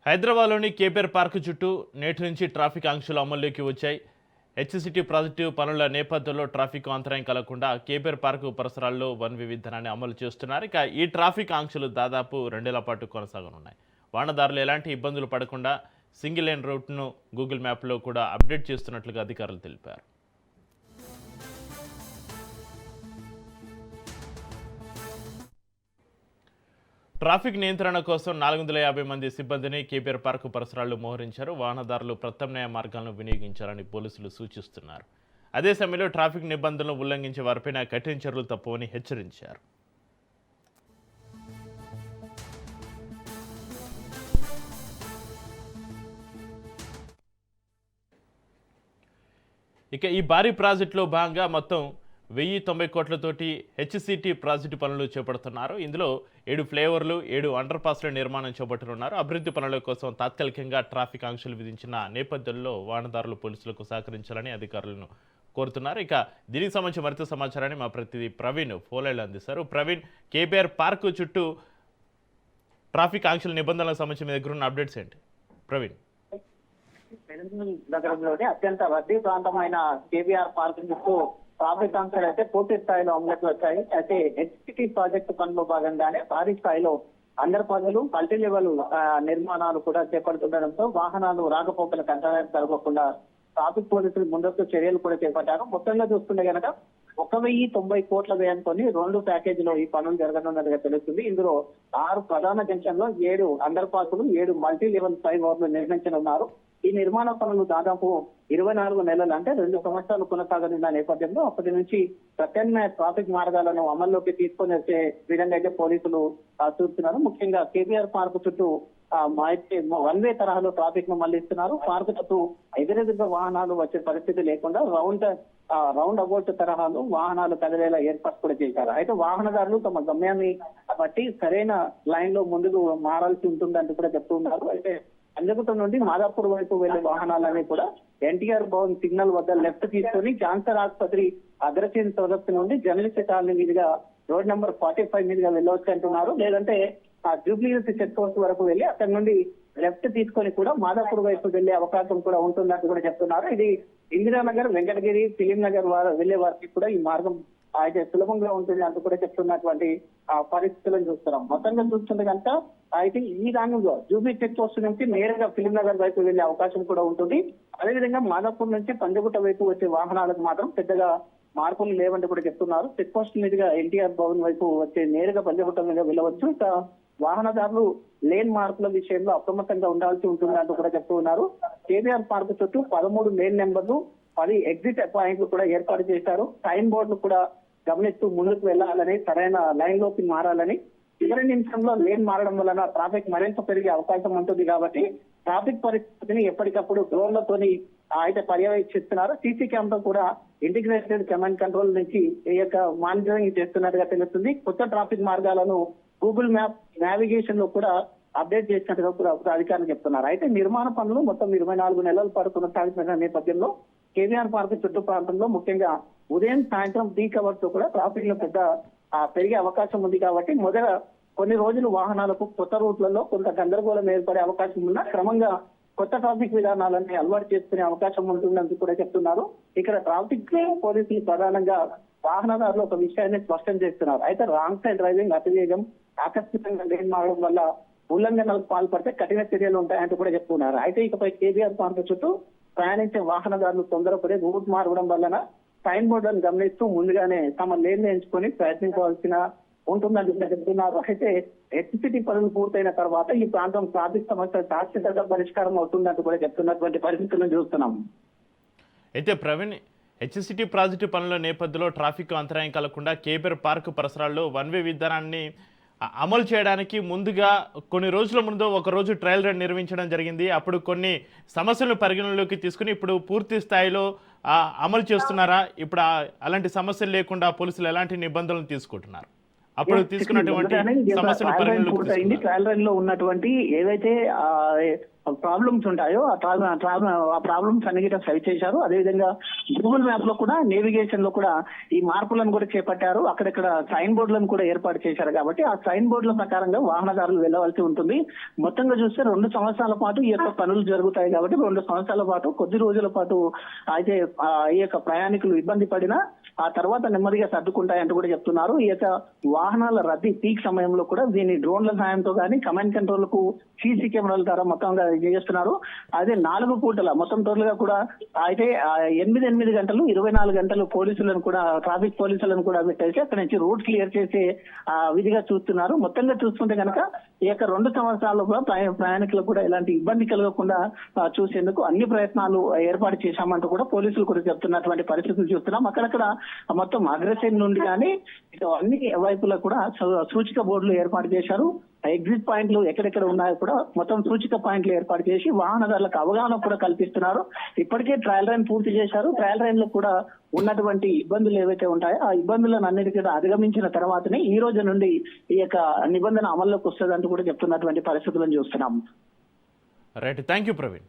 హైదరాబాద్లోని KPR park చుట్టూ నేటి నుంచి ట్రాఫిక్ ఆంక్షలు అమల్లోకి వచ్చాయి. హెచ్సిటీ ప్రాజెక్టు పనుల నేపథ్యంలో ట్రాఫిక్ అంతరాయం కలగకుండా కేపీఆర్ పార్క్ పరిసరాల్లో వన్ వే విధానాన్ని అమలు చేస్తున్నారు. ఇక ఈ ట్రాఫిక్ ఆంక్షలు దాదాపు 2 నెలల పాటు కొనసాగనున్నాయి. వాహనదారులు ఎలాంటి ఇబ్బందులు పడకుండా సింగిల్ లైన్ రూట్ను గూగుల్ మ్యాప్లో కూడా అప్డేట్ చేస్తున్నట్లుగా అధికారులు తెలిపారు. ట్రాఫిక్ నియంత్రణ కోసం 450 మంది సిబ్బందిని కేపీఆర్ పార్క్ పరిసరాల్లో మోహరించారు. వాహనదారులు ప్రత్యామ్నాయ మార్గాలను వినియోగించాలని పోలీసులు సూచిస్తున్నారు. అదే సమయంలో ట్రాఫిక్ నిబంధనలు ఉల్లంఘించే వారిపైన కఠిన చర్యలు తప్పవని హెచ్చరించారు. ఇక ఈ భారీ ప్రాజెక్టులో భాగంగా మొత్తం 1090 కోట్లతోటి హెచ్సిటీ ప్రాజెక్టు పనులు చేపడుతున్నారు. ఇందులో 7 ఫ్లైఓవర్లు 7 అండర్ పాస్ల నిర్మాణం చేపట్టనున్నారు. అభివృద్ధి పనుల కోసం తాత్కాలికంగా ట్రాఫిక్ ఆంక్షలు విధించిన నేపథ్యంలో వాహనదారులు పోలీసులకు సహకరించాలని అధికారులను కోరుతున్నారు. ఇక దీనికి సంబంధించి మరింత సమాచారాన్ని మా ప్రతినిధి ప్రవీణ్ ఫోన్లైన్లో అందిస్తారు. ప్రవీణ్, కేపీఆర్ పార్క్ చుట్టూ ట్రాఫిక్ ఆంక్షల నిబంధనలకు సంబంధించి మీ దగ్గర ఉన్న అప్డేట్స్ ఏంటి? ప్రవీణ్. నగరంలోని అత్యంత రద్దీ ప్రాంతమైన కేబీఆర్ పార్క్ చుట్టూ ట్రాఫిక్ ఆంక్షలు అయితే పూర్తి స్థాయిలో అమలుకి వచ్చాయి. అయితే హెచ్సిటీ ప్రాజెక్టు పనిలో భాగంగానే భారీ స్థాయిలో అండర్ పాస్లు మల్టీ లెవెల్ నిర్మాణాలు కూడా చేపడుతుండడంతో వాహనాలు రాకపోకలకు అంతరాయం కలగకుండా ట్రాఫిక్ పోలీసులు ముందస్తు చర్యలు కూడా చేపట్టారు. మొత్తంగా చూస్తుంటే కనుక 1090 కోట్ల వ్యయంతో 2 ప్యాకేజీలో ఈ పనులు జరగనున్నట్టుగా తెలుస్తుంది. ఇందులో 6 ప్రధాన జంక్షన్ లో 7 అండర్ పాస్లు 7 మల్టీ లెవెల్ ఫ్లైఓవర్లు నిర్మించనున్నారు. ఈ నిర్మాణ పనులు దాదాపు 24 నెలలు అంటే 2 సంవత్సరాలు కొనసాగనున్న నేపథ్యంలో అప్పటి నుంచి ప్రత్యామ్నాయ ట్రాఫిక్ మార్గాలను అమల్లోకి తీసుకొని వచ్చే విధంగా అయితే పోలీసులు చూస్తున్నారు. ముఖ్యంగా కేబీఆర్ పార్క్ చుట్టూ వన్ వే తరహాలో ట్రాఫిక్ ను మళ్లిస్తున్నారు. పార్క్ చుట్టూ ఎదురెదురుగా వాహనాలు వచ్చే పరిస్థితి లేకుండా రౌండ్ అబౌట్ తరహాలో వాహనాలు కదిలేలా ఏర్పాటు కూడా చేశారు. అయితే వాహనదారులు తమ గమ్యాన్ని బట్టి సరైన లైన్ లో ముందుకు మారాల్సి ఉంటుందంటూ కూడా చెప్తూ ఉన్నారు. అయితే అంజగుట్ట నుండి మాదాపూర్ వైపు వెళ్లే వాహనాలన్నీ కూడా ఎన్టీఆర్ భవన్ సిగ్నల్ వద్ద లెఫ్ట్ తీసుకొని క్యాన్సర్ ఆసుపత్రి అగ్రసేన్ సదస్సు నుండి జర్నలిస్ట్ కాలనీ మీదుగా రోడ్ నెంబర్ 45 మీదుగా వెళ్ళవచ్చు అంటున్నారు. లేదంటే జూబ్లీహిల్స్ చెక్ పోస్ట్ వరకు వెళ్లి అక్కడి నుండి లెఫ్ట్ తీసుకొని కూడా మాదాపూర్ వైపు వెళ్లే అవకాశం కూడా ఉంటుందని కూడా చెప్తున్నారు. ఇది ఇందిరానగర్, వెంకటగిరి, ఫిలిం నగర్ వెళ్లే వారికి కూడా ఈ మార్గం అయితే సులభంగా ఉంటుంది అంటూ కూడా చెప్తున్నటువంటి పరిస్థితులను చూస్తున్నాం. మొత్తంగా చూస్తుంటే కనుక అయితే ఈ రంగంలో జూబ్లీ చెక్ పోస్ట్ నుంచి నేరుగా ఫిలిం నగర్ వైపు వెళ్లే అవకాశం కూడా ఉంటుంది. అదేవిధంగా మాదాపూర్ నుంచి పంజగుట్ట వైపు వచ్చే వాహనాలకు మాత్రం పెద్దగా మార్పులు లేవంటూ కూడా చెప్తున్నారు. చెక్ పోస్ట్ మీదుగా ఎన్టీఆర్ భవన్ వైపు వచ్చే నేరుగా పంజగుట్ట మీద వెళ్ళవచ్చు. ఇక వాహనదారులు లేన్ మార్పుల విషయంలో అప్రమత్తంగా ఉండాల్సి ఉంటుంది అంటూ కూడా చెప్తూ ఉన్నారు. కేబీఆర్ పార్క్ చుట్టూ 13 లేన్ నెంబర్లు 10 ఎగ్జిట్ పాయింట్లు కూడా ఏర్పాటు చేశారు. టైం బోర్డులు కూడా గమనిస్తూ ముందుకు వెళ్లాలని, సరైన లైన్ లోకి మారాలని, చివరి నిమిషంలో లేన్ మారడం వలన ట్రాఫిక్ మరింత పెరిగే అవకాశం ఉంటుంది కాబట్టి ట్రాఫిక్ పరిస్థితిని ఎప్పటికప్పుడు డ్రోన్లతోని అయితే పర్యవేక్షిస్తున్నారు. సీసీ కెమెరా కూడా ఇంటిగ్రేటెడ్ కమాండ్ కంట్రోల్ నుంచి ఈ యొక్క మానిటరింగ్ చేస్తున్నట్టుగా తెలుస్తుంది. కొత్త ట్రాఫిక్ మార్గాలను గూగుల్ మ్యాప్ నావిగేషన్ లో కూడా అప్డేట్ చేసినట్టుగా కూడా అధికారులు చెప్తున్నారు. అయితే నిర్మాణ పనులు మొత్తం 24 నెలల పాటు కొనసాగుతున్న నేపథ్యంలో కేబీఆర్ పార్క్ చుట్టూ ప్రాంతంలో ముఖ్యంగా ఉదయం సాయంత్రం పీక్ అవర్స్ కూడా ట్రాఫిక్ లో పెద్ద పెరిగే అవకాశం ఉంది కాబట్టి కొన్ని రోజులు వాహనాలకు కొత్త రూట్లలో కొంత గందరగోళం ఏర్పడే అవకాశం ఉన్నా క్రమంగా కొత్త ట్రాఫిక్ విధానాలన్నీ అలవాటు చేసుకునే అవకాశం ఉంటుందని కూడా చెప్తున్నారు. ఇక్కడ ట్రాఫిక్ పోలీసులు ప్రధానంగా వాహనదారులు ఒక విషయాన్ని స్పష్టం చేస్తున్నారు. అయితే రాంగ్ సైడ్ డ్రైవింగ్, అతివేగం, ఆకస్మికంగా లేన్ మారడం వల్ల ఉల్లంఘనలకు పాల్పడితే కఠిన చర్యలు ఉంటాయంటూ కూడా చెప్తున్నారు. అయితే ఇకపై కేబీఆర్ పార్క్ చుట్టూ ప్రయాణించే వాహనదారులు తొందరపడి రూట్ మారడం వలన సైన్ బోర్డులను గమనిస్తూ ముందుగానే తమ లేన్ ఎంచుకొని ప్రయత్నించవలసిన ఉంటుందని చెప్తున్నారు. అయితే హెచ్సిటీ పనులు పూర్తయిన తర్వాత ఈ ప్రాంతం ట్రాఫిక్ సమస్య శాశ్వతంగా పరిష్కారం అవుతుందంటూ కూడా చెప్తున్నటువంటి పరిస్థితులను చూస్తున్నాం. అయితే ప్రవీణ్, హెచ్సిటీ ప్రాజెక్టు పనుల నేపథ్యంలో ట్రాఫిక్ అంతరాయం కలగకుండా కేపీఆర్ పార్క్ పరిసరాల్లో వన్ వే విధానాన్ని అమలు చేయడానికి ముందుగా కొన్ని రోజుల ముందు ఒకరోజు ట్రయల్ రన్ నిర్వహించడం జరిగింది. అప్పుడు కొన్ని సమస్యలను పరిగణనలోకి తీసుకుని ఇప్పుడు పూర్తి స్థాయిలో అమలు చేస్తున్నారా? ఇప్పుడు అలాంటి సమస్యలు లేకుండా పోలీసులు ఎలాంటి నిబంధనలు తీసుకుంటున్నారు? అప్పుడు తీసుకున్నటువంటి సమస్యను పరిగణనలోకి ట్రయల్ రన్ లో ఉన్నటువంటి ఏవైతే ప్రాబ్లమ్స్ ఉంటాయో ఆ ప్రాబ్లమ్స్ అన్ని కూడా సరి చేశారు. అదేవిధంగా గూగుల్ మ్యాప్ లో కూడా నేవిగేషన్ లో కూడా ఈ మార్పులను కూడా చేపట్టారు. అక్కడక్కడ సైన్ బోర్డులను కూడా ఏర్పాటు చేశారు. కాబట్టి ఆ సైన్ బోర్డుల ప్రకారంగా వాహనదారులు వెళ్ళవలసి ఉంటుంది. మొత్తంగా చూస్తే 2 సంవత్సరాల పాటు ఈ యొక్క పనులు జరుగుతాయి. కాబట్టి 2 సంవత్సరాల పాటు కొద్ది రోజుల పాటు అయితే ఈ యొక్క ప్రయాణికులు ఇబ్బంది పడినా ఆ తర్వాత నెమ్మదిగా సర్దుకుంటాయంటూ కూడా చెప్తున్నారు. ఈ యొక్క వాహనాల రద్దీ పీక్ సమయంలో కూడా దీన్ని డ్రోన్ల సాయంతో కానీ కమాండ్ కంట్రోల్ కు సీసీ కెమెరాల ద్వారా మొత్తంగా చేస్తున్నారు. అదే 4 పూటల మొత్తం టోటల్ గా కూడా అయితే 8 గంటలు 24 గంటలు పోలీసులను కూడా ట్రాఫిక్ పోలీసులను కూడా పెట్టేసి అక్కడ నుంచి రోడ్ క్లియర్ చేసే విధిగా చూస్తున్నారు. మొత్తంగా చూసుకుంటే కనుక ఈ యొక్క 2 సంవత్సరాలు కూడా ప్రయాణికులకు కూడా ఎలాంటి ఇబ్బంది కలగకుండా చూసేందుకు అన్ని ప్రయత్నాలు ఏర్పాటు చేశామంటూ కూడా పోలీసులు కూడా చెప్తున్నటువంటి పరిస్థితులు చూస్తున్నాం. అక్కడక్కడ మొత్తం అగ్రసేన్ నుండి కానీ అన్ని వైపులా కూడా సూచిక బోర్డులు ఏర్పాటు చేశారు. ఎగ్జిట్ పాయింట్లు ఎక్కడెక్కడ ఉన్నాయో కూడా మొత్తం సూచిక పాయింట్లు ఏర్పాటు చేసి వాహనదారులకు అవగాహన కూడా కల్పిస్తున్నారు. ఇప్పటికే ట్రయల్ రన్ పూర్తి చేశారు. ట్రయల్ రన్ లో కూడా ఉన్నటువంటి ఇబ్బందులు ఏవైతే ఉంటాయో ఆ ఇబ్బందులను అన్నిటి కూడా అధిగమించిన తర్వాతనే ఈ రోజు నుండి ఈ యొక్క నిబంధన అమల్లోకి వస్తుందంటూ కూడా చెప్తున్నటువంటి పరిస్థితులను చూస్తున్నాం. Right, thank you Praveen.